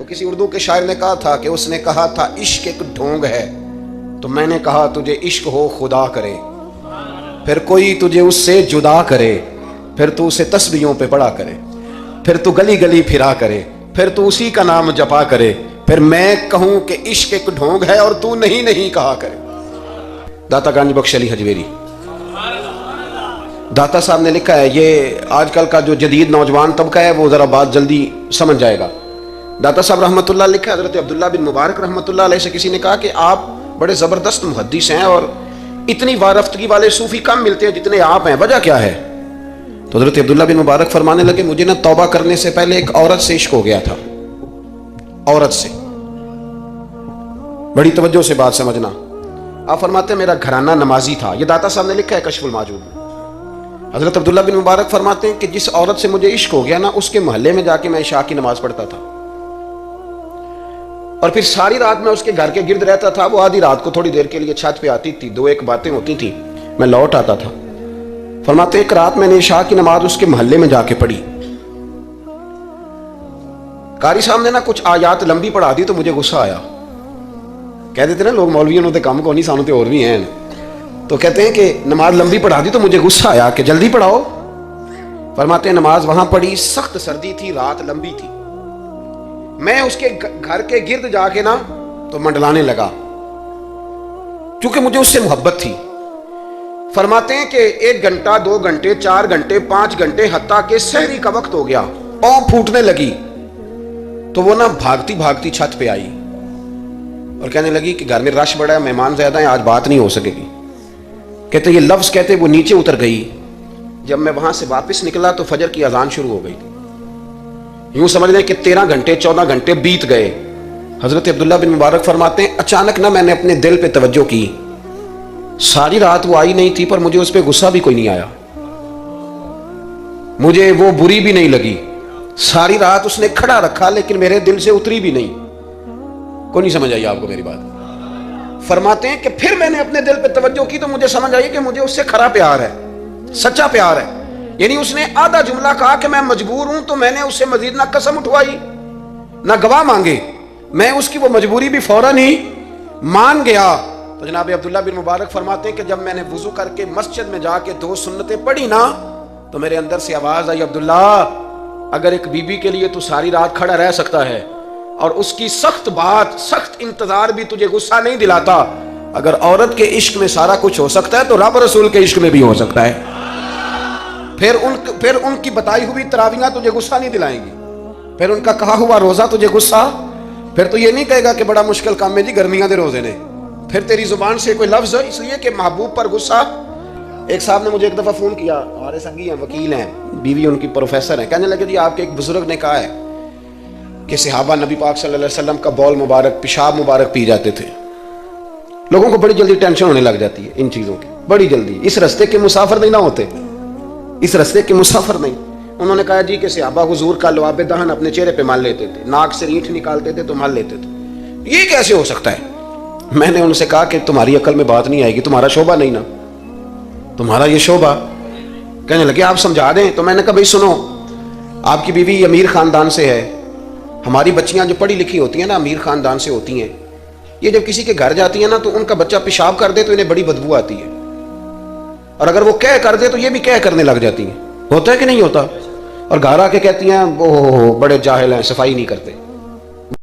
तो किसी उर्दू के शायर ने कहा था कि उसने कहा था इश्क एक ढोंग है, तो मैंने कहा तुझे इश्क हो खुदा करे, फिर कोई तुझे उससे जुदा करे, फिर तू उसे तस्बीहों पे पड़ा करे, फिर तू गली गली फिरा करे, फिर तू उसी का नाम जपा करे, फिर मैं कहूं कि इश्क एक ढोंग है और तू नहीं नहीं कहा करे। दाता गांधी बख्श अली हजवेरी। दाता साहब ने लिखा है, ये आजकल का जो जदीद नौजवान तबका है वो जरा बात जल्दी समझ जाएगा। दाता साहब रहमतुल्लाह लिखा है, हजरत अब्दुल्ला बिन मुबारक रहमतुल्लाह अलैह से किसी ने कहा कि आप बड़े ज़बरदस्त मुहद्दिस हैं और इतनी वारफ्तगी वाले सूफी कम मिलते हैं जितने आप हैं, वजह क्या है? तो हजरत अब्दुल्ला बिन मुबारक फरमाने लगे, मुझे ना तौबा करने से पहले एक औरत से इश्क हो गया था, औरत से। बड़ी तवज्जो से बात समझना। आप फरमाते हैं मेरा घराना नमाजी था, ये दाता साहब ने लिखा है कशफुल माजूद में। हजरत अब्दुल्ला बिन मुबारक फरमाते हैं कि जिस औरत से मुझे इश्क हो गया ना, उसके मोहल्ले में जाके मैं इशा की नमाज पढ़ता था और फिर सारी रात मैं उसके घर के गिर्द रहता था। वो आधी रात को थोड़ी देर के लिए छत पे आती थी, दो एक बातें होती थी, मैं लौट आता था। फरमाते एक रात मैंने इशा की नमाज उसके मोहल्ले में जाके पढ़ी। कारी साहब ने ना कुछ आयात लंबी पढ़ा दी तो मुझे गुस्सा आया। कह देते ना लोग मौलवियों ने काम को नहीं, सानू तो और भी हैं, तो कहते हैं कि नमाज लंबी पढ़ा दी तो मुझे गुस्सा आया कि जल्दी पढ़ाओ। फरमाते हैं नमाज वहां पढ़ी, सख्त सर्दी थी, रात लंबी थी, मैं उसके घर के गिर्द जाके ना तो मंडलाने लगा क्योंकि मुझे उससे मोहब्बत थी। फरमाते हैं कि 1 घंटा 2 घंटे 4 घंटे 5 घंटे हत्ता के सहरी का वक्त हो गया, पांव फूटने लगी, तो वो ना भागती भागती छत पे आई और कहने लगी कि घर में रश बड़ा है, मेहमान ज्यादा हैं, आज बात नहीं हो सकेगी। कहते ये लफ्ज कहते वो नीचे उतर गई। जब मैं वहां से वापस निकला तो फजर की अजान शुरू हो गई। यूं समझ लें कि 13 घंटे 14 घंटे बीत गए। हजरत अब्दुल्ला बिन मुबारक फरमाते हैं अचानक ना मैंने अपने दिल पे तवज्जो की, सारी रात वो आई नहीं थी पर मुझे उस पर गुस्सा भी कोई नहीं आया, मुझे वो बुरी भी नहीं लगी। सारी रात उसने खड़ा रखा लेकिन मेरे दिल से उतरी भी नहीं। कोई नहीं समझ आई आपको मेरी बात? फरमाते हैं कि फिर मैंने अपने दिल पे तवज्जो की तो मुझे समझ आई कि मुझे उससे खरा प्यार है, सच्चा प्यार है। यानी उसने आधा जुमला कहा कि मैं मजबूर हूं, तो मैंने उससे मजीद ना कसम उठवाई ना गवाह मांगे, मैं उसकी वो मजबूरी भी फौरन ही मान गया। तो जनाब अब्दुल्ला बिन मुबारक फरमाते हैं कि जब मैंने वुजू करके मस्जिद में जाके 2 सुन्नतें पढ़ी ना, तो मेरे अंदर से आवाज आई, अब्दुल्ला अगर एक बीबी के लिए तू सारी रात खड़ा रह सकता है और उसकी सख्त बात सख्त इंतजार भी तुझे गुस्सा नहीं दिलाता, अगर औरत के इश्क में सारा कुछ हो सकता है तो रब रसूल के इश्क में भी हो सकता है। फिर उनकी बताई हुई तरावियां तुझे गुस्सा नहीं दिलाएंगी, फिर उनका कहा हुआ रोजा तुझे गुस्सा, फिर तो ये नहीं कहेगा कि बड़ा मुश्किल काम है जी गर्मियां दे रोजे ने, फिर तेरी जुबान से कोई लफ्ज इसलिए कि महबूब पर गुस्सा। एक साहब ने मुझे एक दफा फोन किया, हमारे संगी हैं, वकील हैं, बीवी उनकी प्रोफेसर है, कहने लगे जी आपके एक बुजुर्ग ने कहा है कि सहाबा नबी पाक सल्लल्लाहु अलैहि वसल्लम का बौल मुबारक पेशाब मुबारक पी जाते थे। लोगों को बड़ी जल्दी टेंशन होने लग जाती है इन चीजों की, बड़ी जल्दी। इस रास्ते के मुसाफिर नहीं ना होते, इस रास्ते के मुसाफिर नहीं। उन्होंने कहा जी कि सहाबा हुजूर का लुआब दहन अपने चेहरे पे मल लेते थे, नाक से रीठ निकालते थे तो मल लेते थे, ये कैसे हो सकता है? मैंने उनसे कहा कि तुम्हारी अकल में बात नहीं आएगी, तुम्हारा शोभा नहीं ना, तुम्हारा ये शोभा। कहने लगे आप समझा दें। तो मैंने कहा भाई सुनो, आपकी बीवी अमीर खानदान से है, हमारी बच्चियां जो पढ़ी लिखी होती हैं ना अमीर खानदान से होती हैं, ये जब किसी के घर जाती है ना तो उनका बच्चा पेशाब कर दे तो इन्हें बड़ी बदबू आती है, और अगर वो कह कर दे तो ये भी कह करने लग जाती हैं। होता है कि नहीं होता? और घर आके कहती हैं वो बड़े जाहिल हैं, सफाई नहीं करते।